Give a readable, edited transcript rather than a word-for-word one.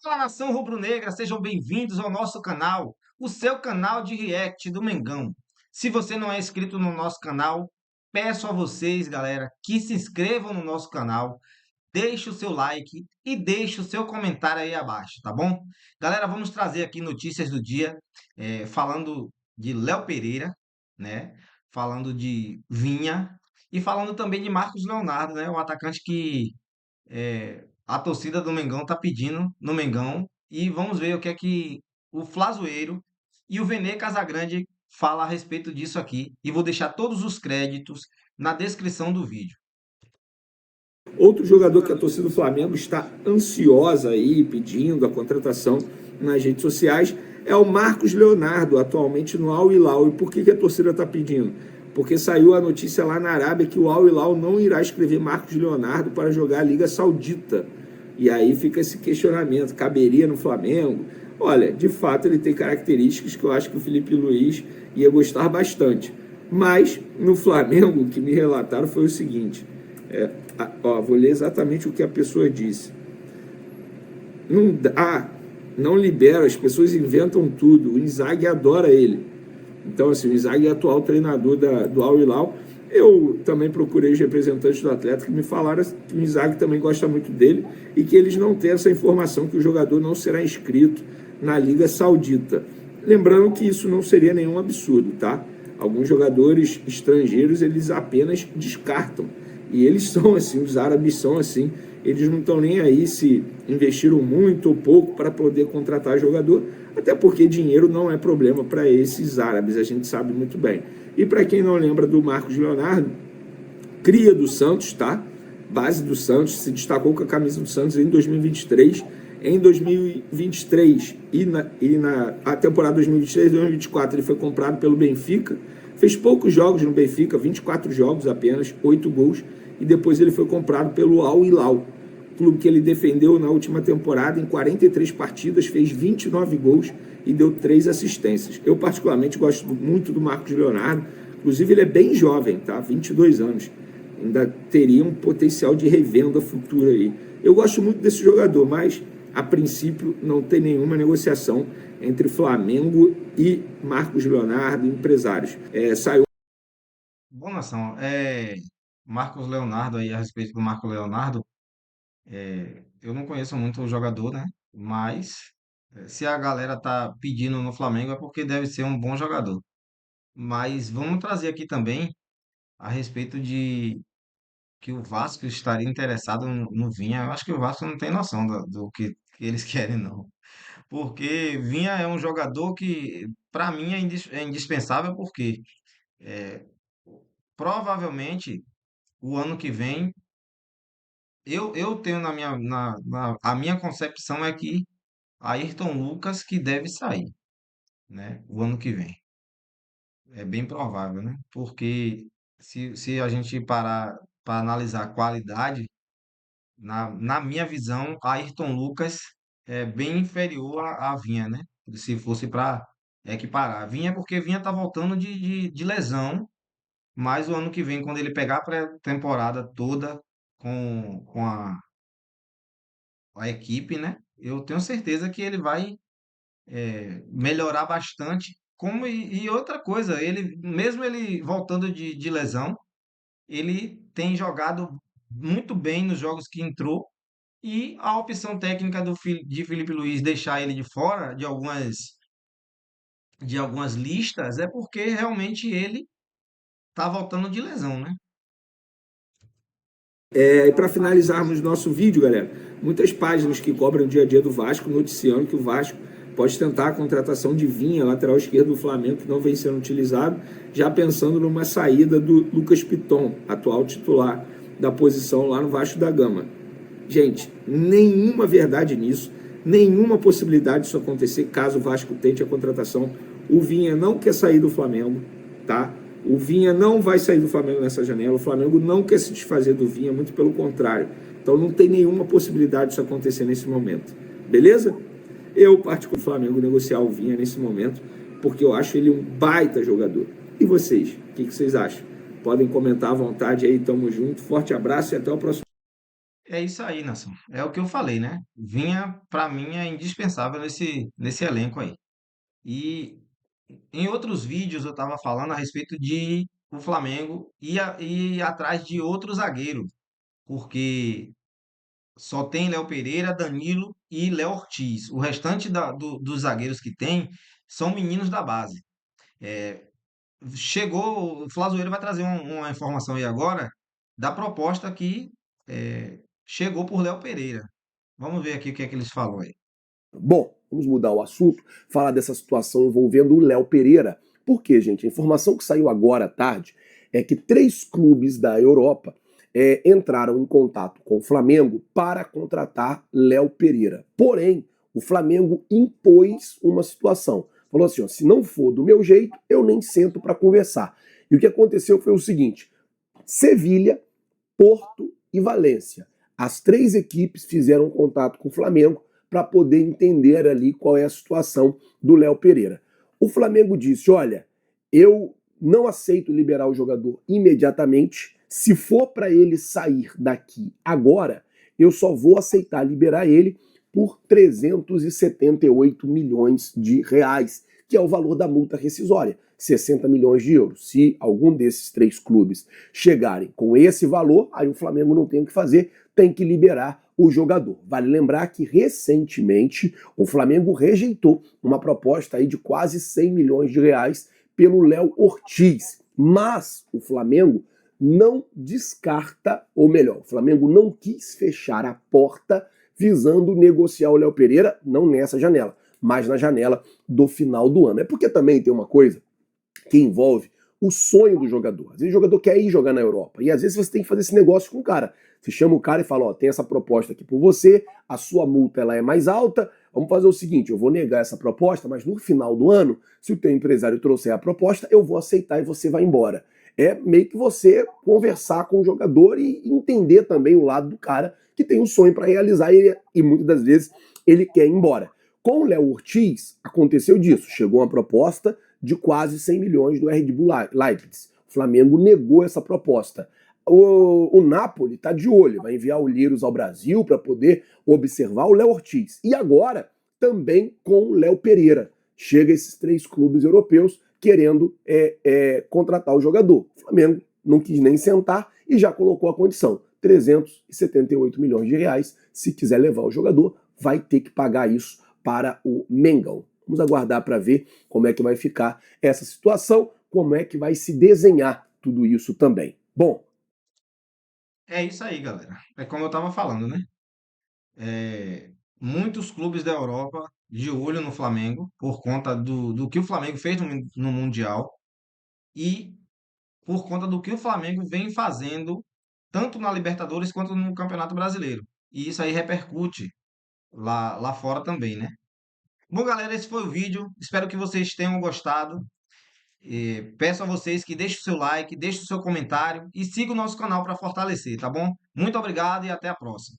Fala nação rubro-negra, sejam bem-vindos ao nosso canal, o seu canal de react do Mengão. Se você não é inscrito no nosso canal, peço a vocês, galera, que se inscrevam no nosso canal, deixe o seu like e deixe o seu comentário aí abaixo, tá bom? Galera, vamos trazer aqui notícias do dia, falando de Léo Pereira, né? Falando de Vinha e falando também de Marcos Leonardo, né? O atacante que a torcida do Mengão tá pedindo no Mengão e vamos ver o que é que o Flazoeiro e o Vene Casagrande fala a respeito disso aqui e vou deixar todos os créditos na descrição do vídeo. Outro jogador que a torcida do Flamengo está ansiosa aí, pedindo a contratação nas redes sociais, é o Marcos Leonardo, atualmente no Al Hilal. E por que a torcida está pedindo? Porque saiu a notícia lá na Arábia que o Al Hilal não irá escrever Marcos Leonardo para jogar a Liga Saudita. E aí fica esse questionamento, caberia no Flamengo? Olha, de fato ele tem características que eu acho que o Felipe Luiz ia gostar bastante. Mas no Flamengo, o que me relataram foi o seguinte, vou ler exatamente o que a pessoa disse. Não libera, as pessoas inventam tudo. O Inzaghi adora ele. Então, assim, o Inzaghi é atual treinador do Al Hilal. Eu também procurei os representantes do Atlético que me falaram que o Inzaghi também gosta muito dele e que eles não têm essa informação que o jogador não será inscrito na Liga Saudita. Lembrando que isso não seria nenhum absurdo, tá? Alguns jogadores estrangeiros, eles apenas descartam. E eles são assim, os árabes são assim, eles não estão nem aí se investiram muito ou pouco para poder contratar jogador, até porque dinheiro não é problema para esses árabes, a gente sabe muito bem. E para quem não lembra do Marcos Leonardo, cria do Santos, tá? Base do Santos, se destacou com a camisa do Santos em 2023. Em 2023 a temporada 2023-2024 ele foi comprado pelo Benfica, fez poucos jogos no Benfica, 24 jogos apenas, 8 gols, e depois ele foi comprado pelo Al Hilal, clube que ele defendeu na última temporada em 43 partidas, fez 29 gols e deu 3 assistências. Eu particularmente gosto muito do Marcos Leonardo, inclusive ele é bem jovem, tá? 22 anos, ainda teria um potencial de revenda futura aí. Eu gosto muito desse jogador, mas a princípio não tem nenhuma negociação entre Flamengo e Marcos Leonardo, empresários. Saiu. Bom, nação, Marcos Leonardo aí, a respeito do Marcos Leonardo, eu não conheço muito o jogador, né? Mas se a galera tá pedindo no Flamengo é porque deve ser um bom jogador. Mas vamos trazer aqui também a respeito de que o Vasco estaria interessado no Vinha. Eu acho que o Vasco não tem noção do que eles querem, não. Porque Vinha é um jogador que, para mim, é indispensável, porque é, provavelmente o ano que vem, eu tenho a minha concepção é que Ayrton Lucas que deve sair, né? O ano que vem. É bem provável, né? Porque se a gente parar para analisar a qualidade, na minha visão, Ayrton Lucas é bem inferior a Vinha, né? Se fosse para equiparar. Vinha porque Vinha tá voltando de lesão, mas o ano que vem, quando ele pegar a pré-temporada toda com a equipe, né? Eu tenho certeza que ele vai melhorar bastante. E outra coisa, ele mesmo ele voltando de lesão, ele tem jogado muito bem nos jogos que entrou. E a opção técnica de Felipe Luiz deixar ele de fora de algumas listas é porque realmente ele tá voltando de lesão, né? E para finalizarmos nosso vídeo, galera, muitas páginas que cobram o dia a dia do Vasco noticiando que o Vasco pode tentar a contratação de Vinha, lateral esquerdo do Flamengo, que não vem sendo utilizado, já pensando numa saída do Lucas Piton, atual titular da posição lá no Vasco da Gama. Gente, nenhuma verdade nisso, nenhuma possibilidade disso acontecer caso o Vasco tente a contratação. O Vinha não quer sair do Flamengo, tá? O Vinha não vai sair do Flamengo nessa janela. O Flamengo não quer se desfazer do Vinha, muito pelo contrário. Então não tem nenhuma possibilidade disso acontecer nesse momento. Beleza? Eu parto com o Flamengo negociar o Vinha nesse momento, porque eu acho ele um baita jogador. E vocês? O que vocês acham? Podem comentar à vontade aí, tamo junto. Forte abraço e até o próximo. É isso aí, nação. É o que eu falei, né? Vinha, pra mim, é indispensável nesse elenco aí. E em outros vídeos eu tava falando a respeito de o Flamengo ir atrás de outro zagueiro, porque só tem Léo Pereira, Danilo e Léo Ortiz. O restante dos zagueiros que tem são meninos da base. Chegou, o Flazoeiro vai trazer uma informação aí agora da proposta que chegou por Léo Pereira. Vamos ver aqui o que é que eles falam aí. Bom, vamos mudar o assunto, falar dessa situação envolvendo o Léo Pereira. Por quê, gente? A informação que saiu agora à tarde é que 3 clubes da Europa entraram em contato com o Flamengo para contratar Léo Pereira. Porém, o Flamengo impôs uma situação. Falou assim: ó, se não for do meu jeito, eu nem sento para conversar. E o que aconteceu foi o seguinte: Sevilha, Porto e Valência. As 3 equipes fizeram contato com o Flamengo para poder entender ali qual é a situação do Léo Pereira. O Flamengo disse: olha, eu não aceito liberar o jogador imediatamente. Se for para ele sair daqui agora, eu só vou aceitar liberar ele por 378 milhões de reais, que é o valor da multa rescisória, 60 milhões de euros. Se algum desses 3 clubes chegarem com esse valor, aí o Flamengo não tem o que fazer, tem que liberar o jogador. Vale lembrar que recentemente o Flamengo rejeitou uma proposta aí de quase 100 milhões de reais pelo Léo Ortiz. Mas o Flamengo não descarta, ou melhor, o Flamengo não quis fechar a porta visando negociar o Léo Pereira, não nessa janela, mas na janela do final do ano. É porque também tem uma coisa que envolve o sonho do jogador. Às vezes o jogador quer ir jogar na Europa, e às vezes você tem que fazer esse negócio com o cara. Você chama o cara e fala: ó, tem essa proposta aqui por você, a sua multa ela é mais alta, vamos fazer o seguinte, eu vou negar essa proposta, mas no final do ano, se o teu empresário trouxer a proposta, eu vou aceitar e você vai embora. É meio que você conversar com o jogador e entender também o lado do cara que tem um sonho para realizar e muitas das vezes ele quer ir embora. Com o Léo Ortiz, aconteceu disso. Chegou uma proposta de quase 100 milhões do Red Bull Leipzig. O Flamengo negou essa proposta. O Napoli está de olho, vai enviar o Liros ao Brasil para poder observar o Léo Ortiz. E agora, também com o Léo Pereira. Chega esses 3 clubes europeus querendo contratar o jogador. O Flamengo não quis nem sentar e já colocou a condição: 378 milhões de reais. Se quiser levar o jogador, vai ter que pagar isso para o Mengão. Vamos aguardar para ver como é que vai ficar essa situação, como é que vai se desenhar tudo isso também. Bom, É isso aí, galera. É como eu estava falando, né? É, muitos clubes da Europa de olho no Flamengo por conta do que o Flamengo fez no Mundial e por conta do que o Flamengo vem fazendo tanto na Libertadores quanto no Campeonato Brasileiro. E isso aí repercute lá fora também, né? Bom, galera, esse foi o vídeo. Espero que vocês tenham gostado. Peço a vocês que deixem o seu like, deixem o seu comentário e sigam o nosso canal para fortalecer, tá bom? Muito obrigado e até a próxima.